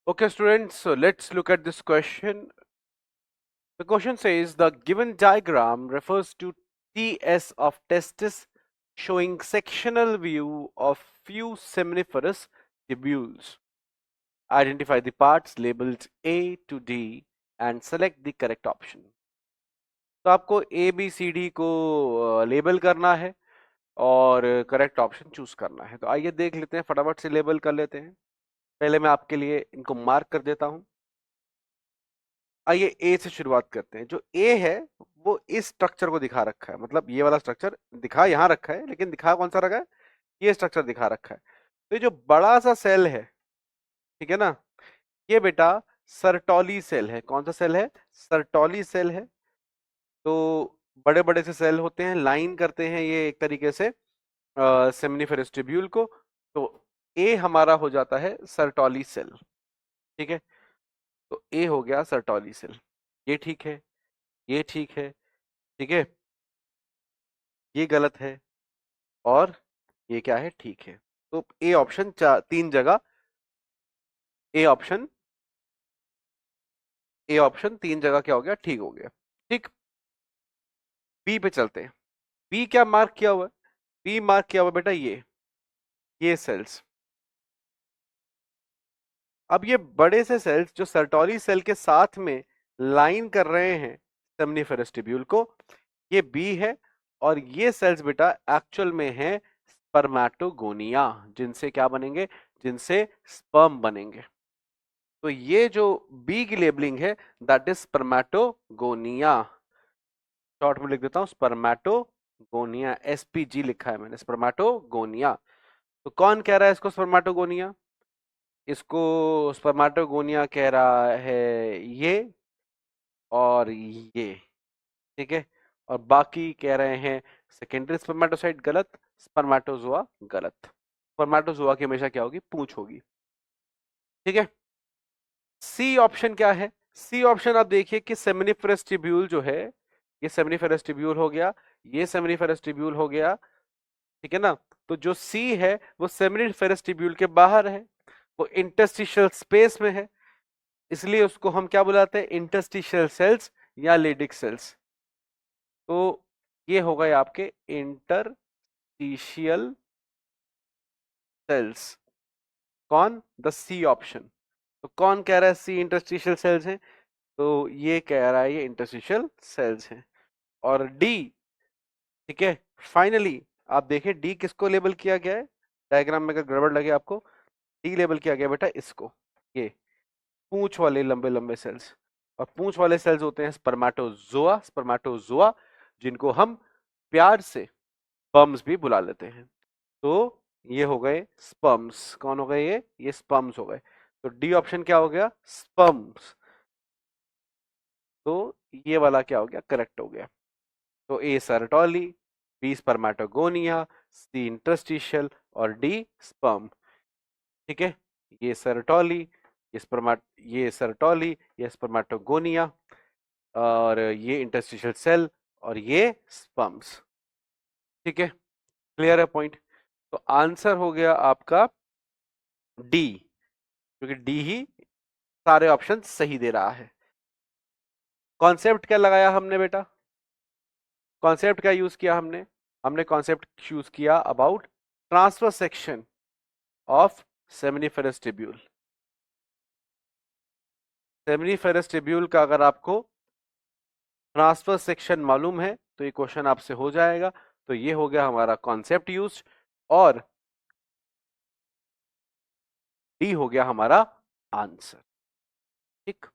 Okay, students, so let's look at this question. The question says the given diagram refers to TS of testis showing sectional view of few seminiferous tubules. Identify the parts labeled A to D and select the correct option. तो आपको A B C D को label करना है और correct option choose करना है। तो आइए देख लेते हैं, फटाफट से लेबल कर लेते हैं। पहले मैं आपके लिए इनको मार्क कर देता हूं। आइए ए से शुरुआत करते हैं। जो ए है वो इस स्ट्रक्चर को दिखा रखा है, मतलब ये वाला स्ट्रक्चर दिखा यहाँ रखा है, लेकिन दिखा कौन सा रखा है? ये स्ट्रक्चर दिखा रखा है। तो ये जो बड़ा सा सेल है, ठीक है ना, ये बेटा सर्टोली सेल है। कौन सा सेल है? सर्टोली सेल है। तो बड़े बड़े से सेल होते हैं, लाइन करते हैं ये एक तरीके से सेमिनिफेरस ट्यूब्यूल को। तो ए हमारा हो जाता है सर्टोली सेल। ठीक है, तो ए हो गया सर्टोली सेल। ये ठीक है, ये ठीक है, ठीक है, ये गलत है और ये क्या है? ठीक है। तो ए ऑप्शन तीन जगह, ए ऑप्शन तीन जगह क्या हो गया? ठीक हो गया। ठीक, बी पे चलते हैं। बी क्या मार्क किया हुआ है? बी मार्क किया हुआ बेटा ये सेल्स। अब ये बड़े से सेल्स जो सर्टोली सेल के साथ में लाइन कर रहे हैं सेमिनिफेरस ट्यूब्यूल को, ये बी है। और ये सेल्स बेटा एक्चुअल में है स्पर्मेटोगोनिया, जिनसे क्या बनेंगे? जिनसे स्पर्म बनेंगे। तो ये जो बी की लेबलिंग है दैट इज स्पर्मेटोगोनिया। शॉर्ट में लिख देता हूं स्पर्मेटोगोनिया, एसपीजी लिखा है मैंने, स्पर्मेटोगोनिया। तो कौन कह रहा है इसको स्पर्मेटोगोनिया? इसको स्पर्मेटोगोनिया कह रहा है ये और ये, ठीक है। और बाकी कह रहे हैं सेकेंडरी स्पर्मेटोसाइट गलत, स्पर्मेटोजोआ गलत। स्पर्मेटोजोआ की हमेशा क्या होगी? पूंछ होगी। ठीक है, सी ऑप्शन क्या है? सी ऑप्शन आप देखिए कि सेमिनिफेरस ट्यूब्यूल जो है, ये सेमिनिफेरस ट्यूब्यूल हो गया, ये सेमिनिफेरस ट्यूब्यूल हो गया, ठीक है ना। तो जो सी है वो सेमिनिफेरस ट्यूब्यूल के बाहर है, वो इंटरस्टिशियल स्पेस में है, इसलिए उसको हम क्या बुलाते हैं? इंटरस्टिशियल सेल्स या लेडिक सेल्स। तो ये हो गए आपके इंटरस्टिशियल सेल्स। कौन? The C option. तो कौन कह रहा है सी इंटरस्टिशियल सेल्स हैं? तो ये कह रहा है ये इंटरस्टिशियल सेल्स हैं। और डी, ठीक है, फाइनली आप देखिए डी किसको लेबल किया गया है? डायग्राम में अगर गड़बड़ लगे आपको, डी लेबल किया गया बेटा इसको, ये पूंछ वाले लंबे लंबे सेल्स। और पूंछ वाले सेल्स होते हैं स्पर्मेटोजोआ, स्पर्मेटोजोआ, जिनको हम प्यार से स्पर्म्स भी बुला लेते हैं। तो ये हो गए स्पर्म्स। कौन हो गए? ये स्पर्म्स हो गए। तो डी ऑप्शन क्या हो गया? स्पर्म्स। तो ये वाला क्या हो गया? करेक्ट हो गया। तो ए सर्टोली, बी स्पर्मेटोगोनिया, सी इंटरस्टिशियल और डी स्पर्म। ठीक है, ये सर्टोली, ये सर्टोली, ये स्पर्मेटोगोनिया और ये इंटरस्टिशियल सेल और ये स्पर्म्स। ठीक है, क्लियर है पॉइंट? तो आंसर हो गया आपका डी, क्योंकि डी ही सारे ऑप्शन सही दे रहा है। कॉन्सेप्ट क्या लगाया हमने बेटा? कॉन्सेप्ट क्या यूज किया हमने? हमने कॉन्सेप्ट यूज किया about transfer section of seminiferous tubule. Seminiferous tubule का अगर आपको ट्रांसफर सेक्शन मालूम है तो ये क्वेश्चन आपसे हो जाएगा। तो ये हो गया हमारा कॉन्सेप्ट यूज और डी हो गया हमारा आंसर। ठीक।